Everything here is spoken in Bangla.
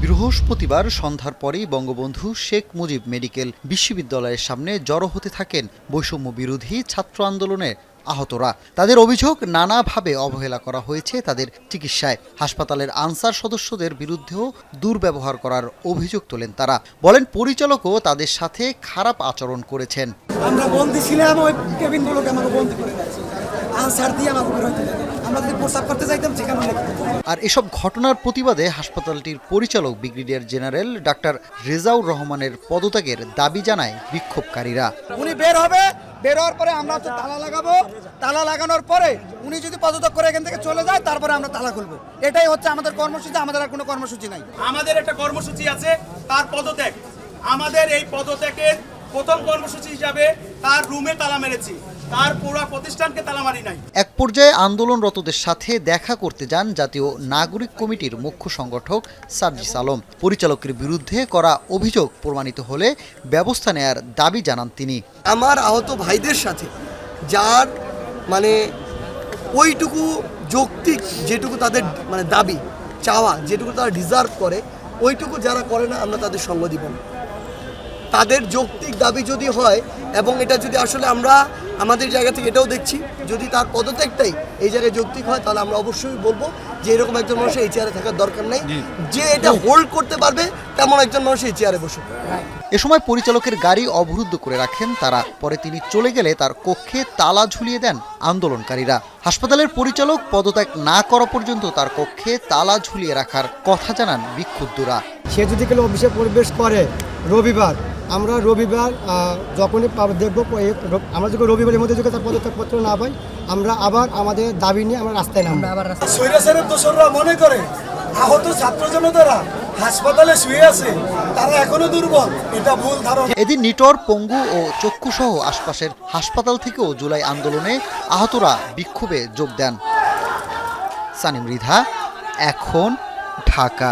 বৃহস্পতিবার সন্ধ্যার পরেই বঙ্গবন্ধু শেখ মুজিব মেডিকেল বিশ্ববিদ্যালয়ের সামনে জড়ো হতে থাকেন বৈষম্য বিরোধী ছাত্র আন্দোলনের আহতরা। তাদের অভিযোগ, নানাভাবে অবহেলা করা হয়েছে তাদের চিকিৎসায়। হাসপাতালের আনসার সদস্যদের বিরুদ্ধেও দুর্ব্যবহার করার অভিযোগ তোলেন তারা। বলেন, পরিচালকও তাদের সাথে খারাপ আচরণ করেছেন। আমরা বন্দি ছিলাম, ওই কেবিনগুলোকে আমাকে বন্দি করে দিয়েছে, আনসার দিয়ে আমাকে বের হইতে দেয়। আমরা যদি প্রস্তাব করতে চাইতাম সেখানে। আর এসব ঘটনার প্রতিবাদে হাসপাতালটির পরিচালক ব্রিগেডিয়ার জেনারেল ডাক্তার রেজাউর রহমানের পদত্যাগের দাবি জানায় বিক্ষোভকারীরা। উনি বের হবে, বের হওয়ার পরে আমরা তো তালা লাগাবো, তালা লাগানোর পরে উনি যদি পদত্যাগ করে এখান থেকে চলে যায়, তারপরে আমরা তালা খুলবো। এটাই হচ্ছে আমাদের কর্মসূচি। আমাদের আর কোনো কর্মসূচি নাই। আমাদের একটা কর্মসূচি আছে, তার পদত্যাগ। আমাদের এই পদত্যাগের প্রথম কর্মসূচি হিসাবে তার রুমে তালা মেরেছি, তার পুরো প্রতিষ্ঠানকে তালা মারি নাই। এক পর্যায়ে আন্দোলনরতদের সাথে দেখা করতে যান জাতীয় নাগরিক কমিটির মুখ্য সংগঠক সার্জিস আলম। পরিচালকের বিরুদ্ধে করা অভিযোগ প্রমাণিত হলে ব্যবস্থা নেয়ার দাবি জানান তিনি। আমার আহত ভাইদের সাথে যার ওইটুকু যৌক্তিক, যেটুকু তাদের দাবি চাওয়া, যেটুকু তারা ডিজার্ভ করে, ওইটুকু যারা করে না, আমরা তাদের সঙ্গ দিব না। তাদের যৌক্তিক দাবি যদি হয়, এবং এটা যদি আসলে আমরা আমাদের জায়গা থেকে এটাও দেখছি, যদি তার পদত্যাগটাই এই জায়গায় যৌক্তিক হয়, তাহলে আমরা অবশ্যই বলবো যে এরকম একজন মানুষের এই চেয়ারে থাকার দরকার নেই। যে এটা হোল্ড করতে পারবে তেমন একজন মানুষ এই চেয়ারে বসুক। এ সময় পরিচালকের গাড়ি অবরুদ্ধ করে রাখেন তারা। পরে তিনি চলে গেলে তার কক্ষে তালা ঝুলিয়ে দেন আন্দোলনকারীরা। হাসপাতালের পরিচালক পদত্যাগ না করা পর্যন্ত তার কক্ষে তালা ঝুলিয়ে রাখার কথা জানান বিক্ষুব্ধরা। সে যদি কেউ অফিসে প্রবেশ করে রবিবার, আমরা রবিবার যখনই দেখবো, আমরা যখন রবিবারের মধ্যে যদি তার পদত্যাগপত্র না পাই, আমরা আবার আমাদের দাবি নিয়ে আমরা রাস্তায় নামবো। স্বৈরাচারের দোসররা মনে করে আহত ছাত্র জনতারা হাসপাতালে শুয়ে আছে, তারা এখনো দুর্বল। এটা ভুল ধারণা। এদিন নিটোর, পঙ্গু ও চক্ষুসহ আশপাশের হাসপাতাল থেকেও জুলাই আন্দোলনে আহতরা বিক্ষোভে যোগ দেন। সানিম মৃধা, এখন, ঢাকা।